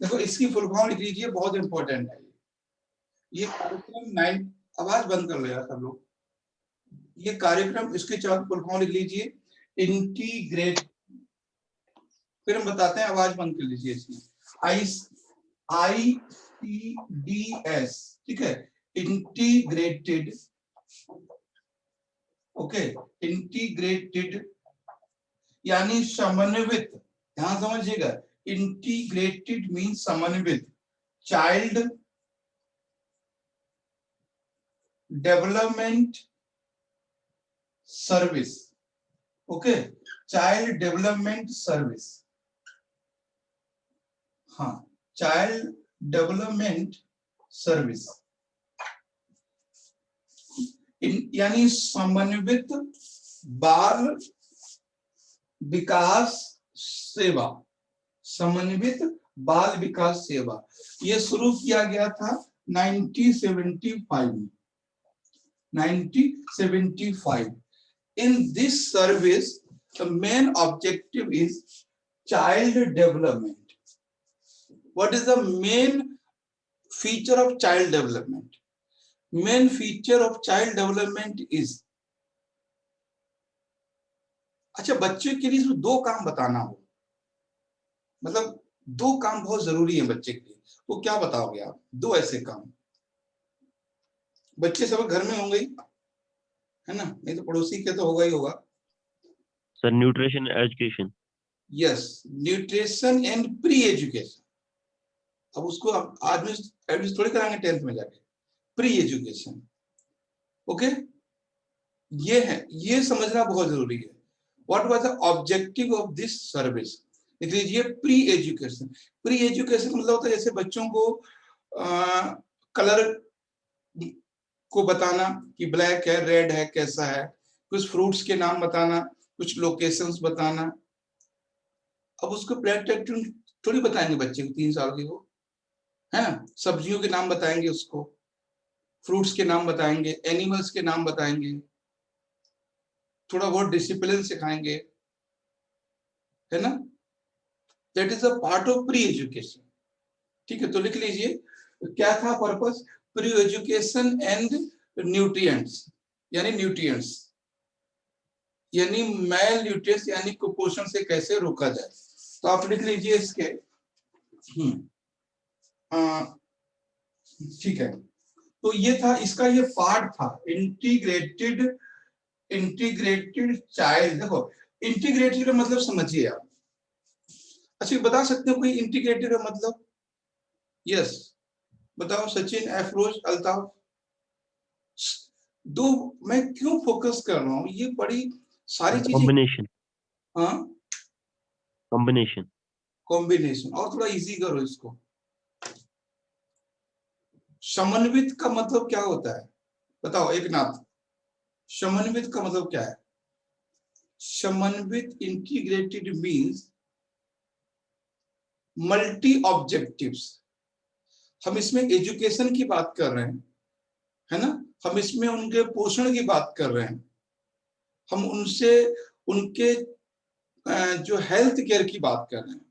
देखो इसकी फुल फॉर्म लिख लीजिए, बहुत इंपॉर्टेंट है ये कार्यक्रम। 9, आवाज बंद कर लो यार सब लोग, ये कार्यक्रम, इसके चार फुल फॉर्म लिख लीजिए, इंटीग्रेट, फिर हम बताते हैं, आवाज बंद कर लीजिए इसकी, ICDS, ठीक है, इंटीग्रेटेड, ओके, इंटीग्रेटेड यानी समन्वित, ध्यान समझिएगा, इंटीग्रेटेड मीन समन्वित, child development service, okay, child development service, हाँ, चाइल्ड डेवलपमेंट सर्विस, यानी समन्वित बाल विकास सेवा, समन्वित बाल विकास सेवा, ये शुरू किया गया था 1975 में, 1975। In this service, the main objective is child development. What is the main feature of child development? Main feature of child development is, अच्छा बच्चे के लिए सिर्फ 2 काम बताना हो, मतलब 2 काम बहुत जरूरी है बच्चे के लिए, तो क्या बताओगे आप? 2 ऐसे काम, बच्चे सब घर में होंगे है ना, नहीं तो पड़ोसी के तो होगा ही होगा। Sir, nutrition education. Yes, nutrition and pre education. अब उसको आज में एडमिशन थोड़ी कराएंगे 10th में जाके, प्री एजुकेशन, ओके, ये है, ये समझना बहुत जरूरी है। What was the objective of this service, लिख लीजिए, प्री एजुकेशन। प्री एजुकेशन मतलब होता है जैसे बच्चों को कलर को बताना कि ब्लैक है, रेड है, कैसा है, कुछ फ्रूट्स के नाम बताना, कुछ लोकेशंस बताना। अब उसको प्लांट एक्टिविटी थोड़ी बताएंगे बच्चे को, 3 साल के को, है ना, सब्जियों के नाम बताएंगे उसको, फ्रूट्स के नाम बताएंगे, एनिमल्स के नाम बताएंगे, थोड़ा बहुत डिसिप्लिन सिखाएंगे, है ना, that is a part of pre education, ठीक है। तो लिख लीजिए क्या था purpose, pre education and nutrients, यानी न्यूट्रिएंट्स, यानी मेल न्यूट्रिएंट्स यानी कुपोषण से कैसे रोका जाए। तो आप लिख लीजिए इसके। ठीक है, तो ये था इसका, ये पार्ट था इंटीग्रेटेड चाइल्ड। देखो इंटीग्रेटेड का मतलब समझिए आप। अच्छा बता सकते हो कोई इंटीग्रेटेड का मतलब? यस बताओ, सचिन, अफरोज, अल्ताफ। दो, मैं क्यों फोकस कर रहा हूँ, ये बड़ी सारी चीजें। Combination. हाँ Combination. कॉम्बिनेशन, और थोड़ा इजी करो इसको। समन्वित का मतलब क्या होता है बताओ एक नाथ, समन्वित का मतलब क्या है? समन्वित इंटीग्रेटेड मींस मल्टी ऑब्जेक्टिव्स। हम इसमें एजुकेशन की बात कर रहे हैं, है ना, हम इसमें उनके पोषण की बात कर रहे हैं, हम उनसे उनके जो हेल्थ केयर की बात कर रहे हैं।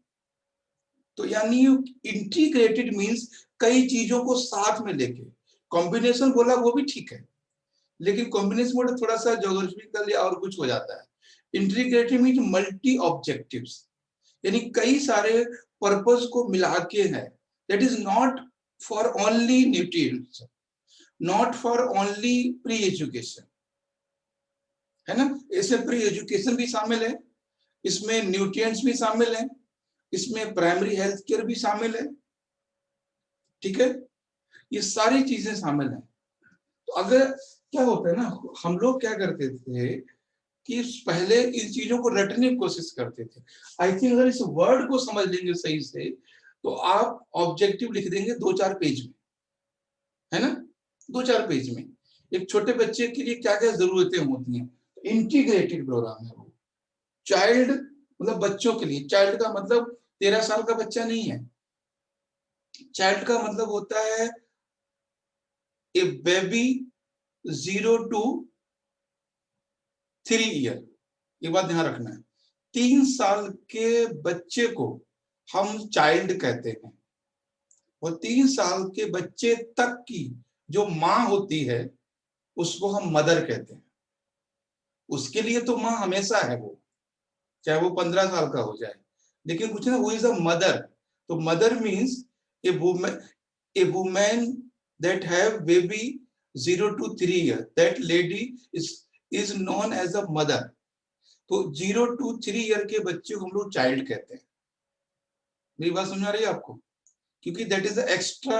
तो यानी इंटीग्रेटेड मींस कई चीजों को साथ में लेके। कॉम्बिनेशन बोला वो भी ठीक है, लेकिन कॉम्बिनेशन वर्ड थोड़ा सा ज्योग्राफिकल या और कुछ हो जाता है। इंटीग्रेटेड मींस मल्टी ऑब्जेक्टिव्स, यानी कई सारे पर्पस को मिला के है। That is not for only nutrients, not for only pre education, है ना। इसमें प्री एजुकेशन भी शामिल है, इसमें न्यूट्रिएंट्स भी शामिल है, इसमें प्राइमरी हेल्थ केयर भी शामिल है। ठीक है, ये सारी चीजें शामिल हैं। तो अगर क्या होता है ना, हम लोग क्या करते थे कि पहले इन चीजों को रटने की कोशिश करते थे। आई थिंक अगर इस वर्ड को समझ लेंगे सही से तो आप ऑब्जेक्टिव लिख देंगे 2-4 पेज में, है ना, 2-4 पेज में। एक छोटे बच्चे के लिए क्या क्या जरूरतें होती हैं, इंटीग्रेटेड प्रोग्राम है वो। चाइल्ड मतलब बच्चों के लिए, चाइल्ड का मतलब 13 साल का बच्चा नहीं है। चाइल्ड का मतलब होता है ए बेबी 0 to 3 ईयर। ये बात ध्यान रखना है, 3 साल के बच्चे को हम चाइल्ड कहते हैं, और 3 साल के बच्चे तक की जो माँ होती है उसको हम मदर कहते हैं। उसके लिए तो माँ हमेशा है वो, चाहे वो 15 साल का हो जाए, लेकिन कुछ ना, वो इज अ मदर। तो mother means a women that have baby 0 to 3 year, that lady is known as a mother. तो 0 to 3 ईयर के बच्चे को हम लोग चाइल्ड कहते हैं। मेरी बात समझ आ रही है आपको? क्योंकि that is extra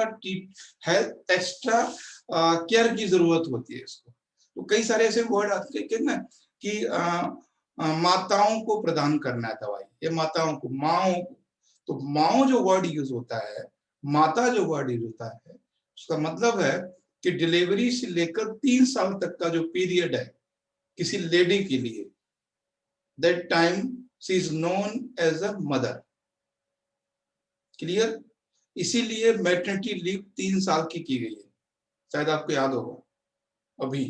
health, extra care की जरूरत होती है इसको। तो कई सारे ऐसे वर्ड आते हैं ना कि माताओं को प्रदान करना है दवाई, ये माताओं को, माओ को। तो माओ जो वर्ड यूज होता है, माता जो वर्ड यूज होता है, उसका मतलब है कि डिलीवरी से लेकर 3 साल तक का जो पीरियड है किसी लेडी के लिए, that time she is known as a mother. Clear? इसीलिए मैटरनिटी लीव 3 साल की गई है, शायद आपको याद होगा। अभी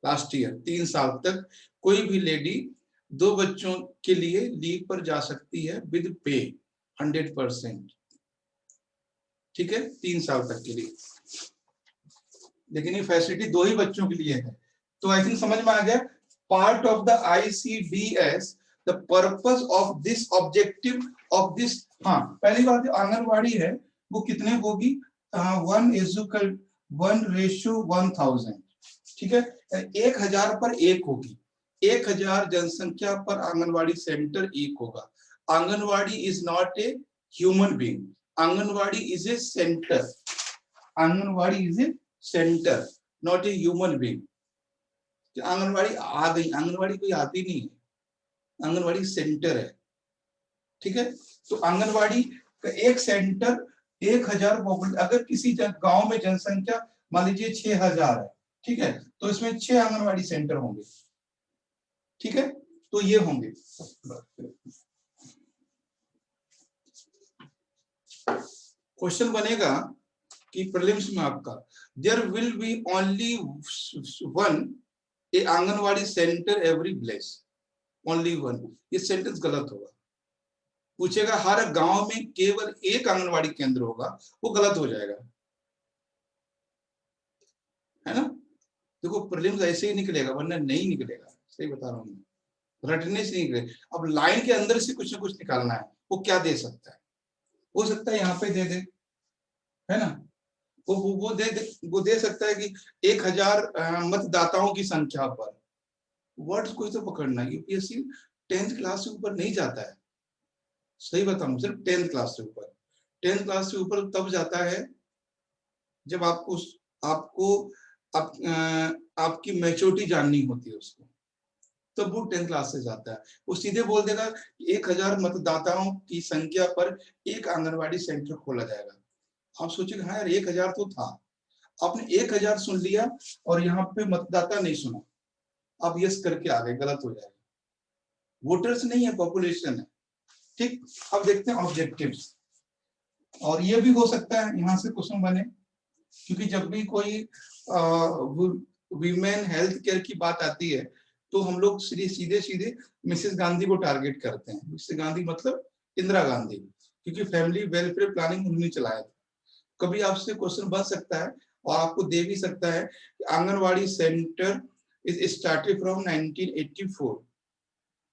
लास्ट ईयर 3 साल तक कोई भी लेडी 2 बच्चों के लिए लीव पर जा सकती है विद पे 100%। ठीक है, 3 साल तक के लिए, लेकिन ये फैसिलिटी 2 ही बच्चों के लिए है। तो आई थिंक समझ में आ गया। Part of the ICDS, the purpose of this objective of this. हाँ, पहली बात जो आंगनवाड़ी है वो कितने होगी, 1:1000। ठीक है, 1000 पर 1 होगी, 1000 जनसंख्या पर आंगनवाड़ी सेंटर 1 होगा। Anganwadi is not a human being, anganwadi is a centre, anganwadi is a centre, not a human being. Anganwadi आ गई, आंगनवाड़ी कोई आती नहीं है, आंगनवाड़ी सेंटर है। ठीक है, तो आंगनवाड़ी का एक सेंटर 1000 पॉपुलेशन, अगर किसी गांव में जनसंख्या मान लीजिए 6000 है, ठीक है, तो इसमें 6 आंगनवाड़ी सेंटर होंगे। ठीक है, तो ये होंगे। क्वेश्चन बनेगा कि प्रीलिम्स में आपका, there will be only one a anganwadi centre every village, only one. ये सेंटेंस गलत होगा। पूछेगा हर गांव में केवल एक आंगनवाड़ी केंद्र होगा, वो गलत हो जाएगा, है ना। देखो प्रीलिम्स ऐसे ही निकलेगा, वरना नहीं निकलेगा, सही बता रहा हूँ। रटने से नहीं करे। अब लाइन के अंदर से कुछ ना कुछ निकालना है, वो क्या दे सकता है? हो सकता है यहाँ पे दे दे, है ना, वो दे सकता है कि 1000 मतदाताओं की संख्या पर। वर्ड्स को तो पकड़ना है। यूपीएससी 10th क्लास से ऊपर नहीं जाता है, सही बताऊं, सिर्फ 10th क्लास से ऊपर। 10th क्लास से ऊपर तब जाता है जब आपको आपकी मैच्योरिटी जाननी होती है उसको, तब वो 10th क्लास से जाता है। वो सीधे बोल देगा 1000 मतदाताओं की संख्या पर एक आंगनबाड़ी सेंटर खोला जाएगा। आप सोचेंगे हाँ यार 1000 तो था, आपने 1000 सुन लिया और यहाँ पे मतदाता नहीं सुना, आप यस करके आ गए, गलत हो जाएगा। वोटर्स नहीं है, पॉपुलेशन है। ठीक, अब देखते हैं ऑब्जेक्टिव्स। और ये भी हो सकता है यहाँ से क्वेश्चन बने, क्योंकि जब भी कोई वीमेन हेल्थ केयर की बात आती है तो हम लोग सीधे सीधे मिसेस गांधी को टारगेट करते हैं। मिसेस गांधी मतलब इंदिरा गांधी, क्योंकि फैमिली वेलफेयर प्लानिंग उन्होंने चलाया था। कभी आपसे क्वेश्चन बन सकता है और आपको दे भी सकता है कि anganwadi centre is started from 1984,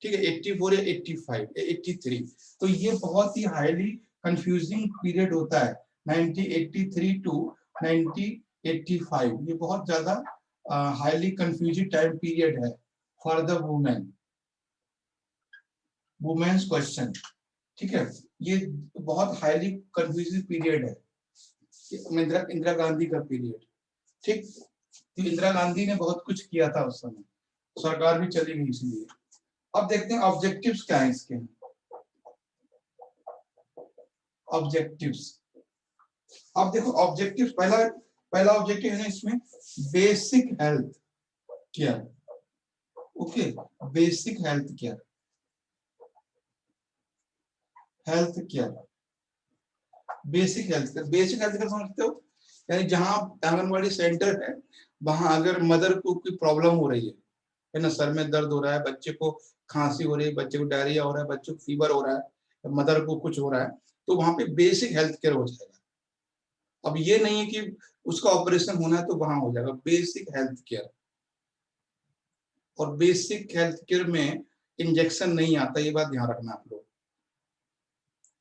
ठीक है, 84 या 85 या 83। तो ये बहुत ही हाईली कंफ्यूजिंग पीरियड होता है, 1983 टू 1985। ये बहुत ज्यादा हाईली कंफ्यूजिंग टाइम पीरियड है फॉर द वुमेन्स क्वेश्चन, ठीक है। ये बहुत हाईली कंफ्यूजिंग पीरियड है, इंदिरा गांधी का पीरियड, ठीक। तो इंदिरा गांधी ने बहुत कुछ किया था उस समय, सरकार भी चली गई इसलिए। अब देखते हैं ऑब्जेक्टिव्स क्या है इसके। ऑब्जेक्टिव्स, अब देखो ऑब्जेक्टिव्स, पहला ऑब्जेक्टिव है ना इसमें, basic health care. Okay, basic health care, health care, basic health care. Basic health care समझते हो, यानी जहां आंगनबाड़ी सेंटर है वहां अगर मदर को कोई प्रॉब्लम हो रही है ना, सर में दर्द हो रहा है, बच्चे को खांसी हो रही है, बच्चे को डायरिया हो रहा है, बच्चे को फीवर हो रहा है, मदर को कुछ हो रहा है, तो वहां पे बेसिक हेल्थ केयर हो जाएगा। अब ये नहीं है कि उसका ऑपरेशन होना है तो वहां हो जाएगा, बेसिक हेल्थ केयर। और बेसिक हेल्थ केयर में इंजेक्शन नहीं आता, ये बात ध्यान रखना आप लोग।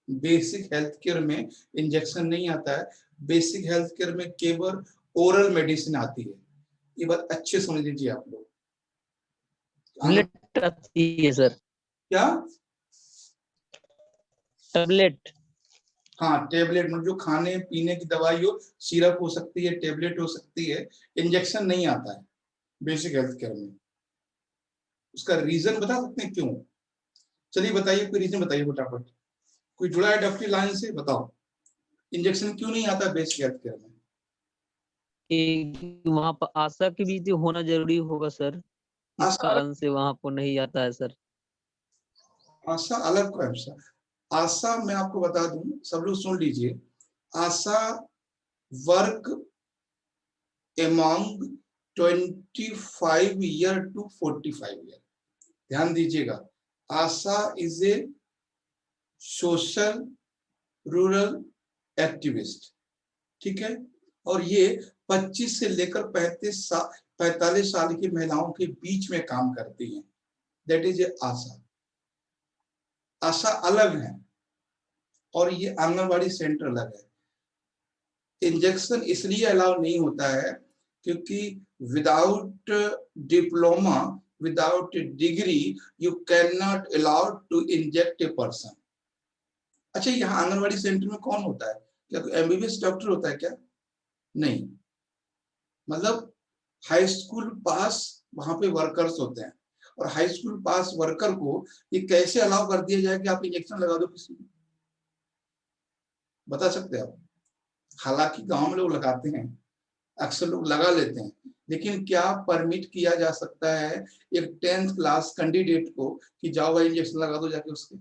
बेसिक हेल्थ केयर में इंजेक्शन नहीं आता है, बेसिक हेल्थ केयर में केवल ओरल मेडिसिन आती है, ये बात अच्छे समझ लीजिए आप लोग। टैबलेट आती है सर, क्या? टैबलेट। हाँ, टेबलेट में जो खाने पीने की दवाई हो, सिरप हो सकती है, टेबलेट हो सकती है, इंजेक्शन नहीं आता है बेसिक हेल्थ केयर में। उसका रीजन बता सकते हैं क्यों? चलिए बताइए, कोई रीजन बताइए फटाफट। कोई जुड़ा है डॉक्टरी लाइन से, बताओ इंजेक्शन क्यों नहीं आता बेसिक हेल्थ केयर में? कि वहाँ पर आशा की भी तो होना जरूरी होगा सर, इस आशा अलग, कारण से वहाँ पर नहीं आता है सर। आशा अलग को है। आशा मैं आपको बता दूं, सब लोग सुन लीजिए, ASHA work among 25 year to 45 year. ध्यान दीजिएगा, ASHA is a social rural activist, ठीक है। और ये 25 से लेकर 45 साल की महिलाओं के बीच में काम करती हैं, दैट इज ए आशा। आशा अलग है और ये आंगनबाड़ी सेंटर अलग है। इंजेक्शन इसलिए अलाउ नहीं होता है क्योंकि without diploma, without degree, you can not allowed to inject a person. अच्छा, यहाँ आंगनबाड़ी सेंटर में कौन होता है? क्या कोई एमबीबीएस डॉक्टर होता है क्या? नहीं, मतलब हाई स्कूल पास वहां पे वर्कर्स होते हैं, और हाई स्कूल पास वर्कर को ये कैसे अलाउ कर दिया जाए कि आप इंजेक्शन लगा दो किसी को? बता सकते हैं आप? हालांकि गांव में लोग लगाते हैं, अक्सर लोग लगा लेते हैं, लेकिन क्या परमिट किया जा सकता है एक 10th क्लास कैंडिडेट को कि जाओ भाई इंजेक्शन लगा दो जाके उसके?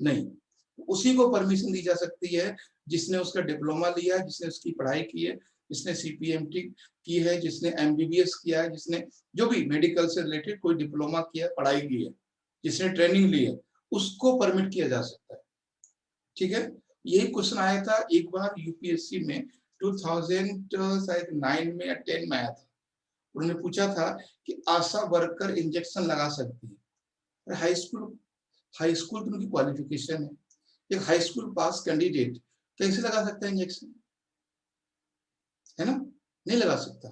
नहीं, उसी को परमिशन दी जा सकती है जिसने उसका डिप्लोमा लिया है, जिसने उसकी पढ़ाई की है, जिसने सीपीएमटी की है, जिसने एमबीबीएस किया है, जिसने जो भी मेडिकल से रिलेटेड कोई डिप्लोमा किया है, पढ़ाई की है, जिसने ट्रेनिंग ली है, उसको परमिट किया जा सकता है, ठीक है। यही क्वेश्चन आया था एक बार यूपीएससी में 2009 में या 10 में आया था। उन्होंने पूछा था कि आशा वर्कर इंजेक्शन लगा सकती है, हाई स्कूल की उनकी क्वालिफिकेशन है, एक हाई स्कूल पास कैंडिडेट कैसे लगा सकता है इंजेक्शन, है ना? नहीं लगा सकता।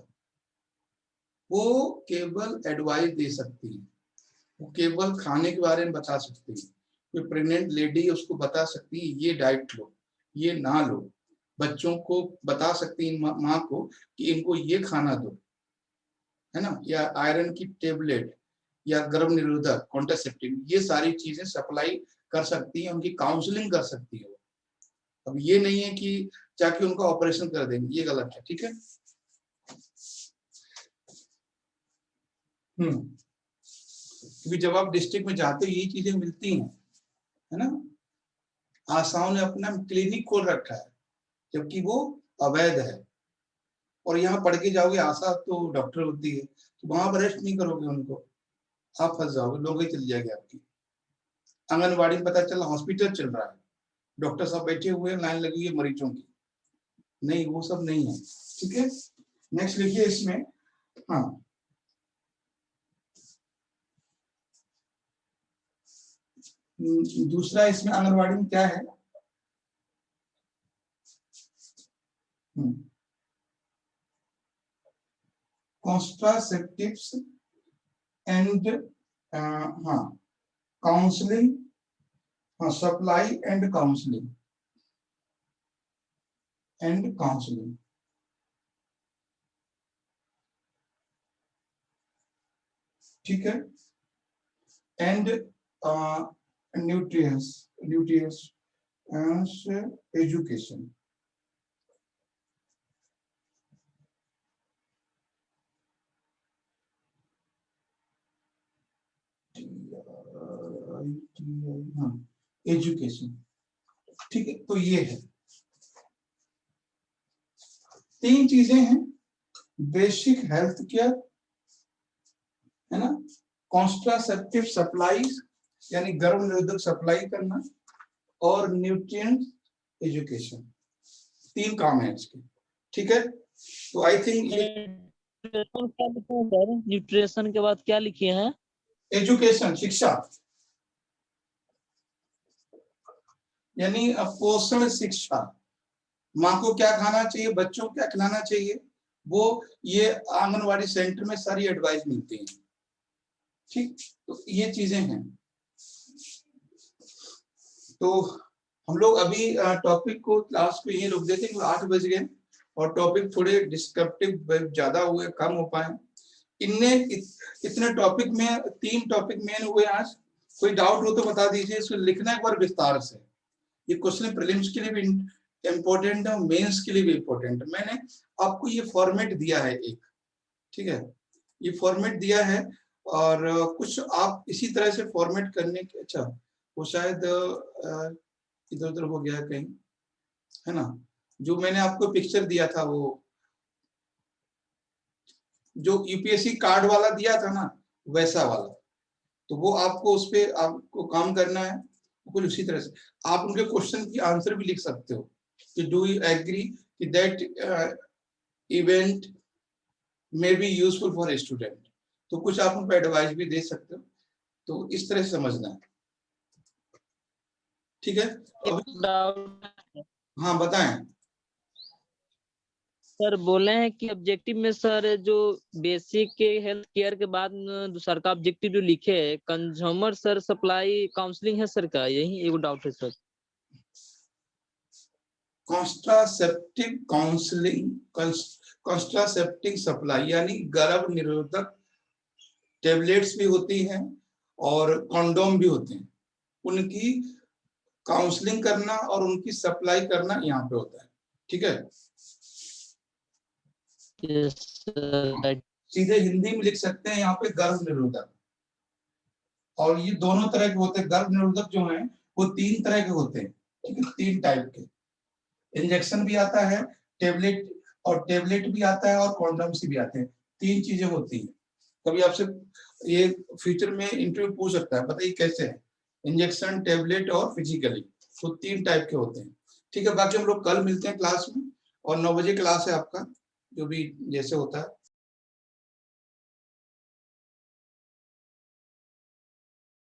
वो केवल एडवाइस दे सकती है, वो केवल खाने के बारे में बता सकती है। कोई प्रेग्नेंट लेडी है उसको बता सकती है ये डाइट लो, ये ना लो। बच्चों को बता सकती है माँ को कि इनको ये खाना दो, है ना? या आयरन की टेबलेट या गर्भ निरोधक कॉन्ट्रासेप्टिव, ये सारी चीजें सप्लाई कर सकती है, उनकी काउंसलिंग कर सकती है। अब ये नहीं है कि जाके उनका ऑपरेशन कर देंगे, ये गलत है। ठीक है। क्योंकि जब आप डिस्ट्रिक्ट में जाते हो यही चीजें मिलती हैं, है ना? आशाओं ने अपना क्लिनिक खोल रखा है जबकि वो अवैध है, और यहाँ पढ़ के जाओगे आशा तो डॉक्टर होती है, तो वहां पर रेस्ट नहीं करोगे उनको, आप फंस जाओगे, लोग ही चली जाएगी आपकी। आंगनबाड़ी में पता चला हॉस्पिटल चल रहा है, डॉक्टर सब बैठे हुए हैं, लाइन लगी है मरीजों की, नहीं वो सब नहीं है। ठीक है। नेक्स्ट लिखिए इसमें, हाँ, दूसरा इसमें आंगनबाड़ी में क्या है, कॉन्ट्रासेप्टिव्स एंड हाँ काउंसलिंग, हाँ सप्लाई एंड काउंसलिंग, ठीक है। एंड न्यूट्रिएंट्स एजुकेशन, हाँ एजुकेशन। ठीक है, तो ये है, तीन चीजें हैं, बेसिक हेल्थ केयर, है ना, कॉन्ट्रासेप्टिव सप्लाईज यानी गर्भ निरोधक सप्लाई करना, और न्यूट्रिएंट एजुकेशन, तीन काम है इसके। ठीक है, तो आई थिंक ये न्यूट्रिशन के बाद क्या लिखे हैं? एजुकेशन, शिक्षा, यानी पोषण शिक्षा, माँ को क्या खाना चाहिए, बच्चों को क्या खिलाना चाहिए, वो ये आंगनवाड़ी सेंटर में सारी एडवाइस मिलती है। ठीक, तो ये चीजें हैं। तो हम लोग अभी टॉपिक को, क्लास को यही रोक देते हैं, 8 बज गए और टॉपिक थोड़े डिस्क्रिप्टिव ज्यादा हुए, कम हो पाए। इतने टॉपिक में 3 टॉपिक मेन हुए आज। कोई डाउट हो तो बता दीजिए, इसको लिखना एक बार विस्तार से। ये क्वेश्चन प्रीलिम्स के लिए भी इम्पोर्टेंट है, मेंस के लिए भी इम्पोर्टेंट है। मैंने आपको ये फॉर्मेट दिया है एक, ठीक है, ये फॉर्मेट दिया है, और कुछ आप इसी तरह से फॉर्मेट करने के, अच्छा वो शायद इधर उधर हो गया कहीं, है ना? जो मैंने आपको पिक्चर दिया था, वो जो यूपीएससी कार्ड वाला दिया था ना, वैसा वाला, तो वो आपको उस पे आपको काम करना है कुछ उसी तरह से। आप उनके क्वेश्चन की आंसर भी लिख सकते हो कि डू यू एग्री कि that event may be useful for a student, तो कुछ आप उनको एडवाइस भी दे सकते हो। तो इस तरह से समझना है। ठीक है, हाँ बताएं। सर बोले हैं कि ऑब्जेक्टिव में सर जो बेसिक के हेल्थ केयर के बाद दूसरा का ऑब्जेक्टिव जो लिखे है कंज्यूमर सर सप्लाई काउंसलिंग है सर का, यही एक डाउट है sir. Contraceptive counselling, contraceptive supply यानी गर्भ निरोधक टेबलेट्स भी होती हैं और कॉन्डोम भी होते हैं, उनकी काउंसलिंग करना और उनकी सप्लाई करना यहाँ पे होता है। ठीक है, सीधे हिंदी में लिख सकते हैं यहाँ पे गर्भ निरोधक, और ये दोनों तरह के होते हैं। गर्भ निरोधक जो हैं वो 3 तरह के होते हैं, ठीक है, 3 टाइप के। इंजेक्शन भी आता है, टेबलेट, और टेबलेट भी आता है, और कॉन्डोम से भी आते हैं। 3 चीजें होती हैं। कभी आपसे ये फ्यूचर में इंटरव्यू पूछ सकता है, बताइए कैसे है, इंजेक्शन, टेबलेट और फिजिकली, तो 3 टाइप के होते हैं। ठीक है, बाकी हम लोग कल मिलते हैं क्लास में, और 9 बजे क्लास है आपका, जो भी जैसे होता है।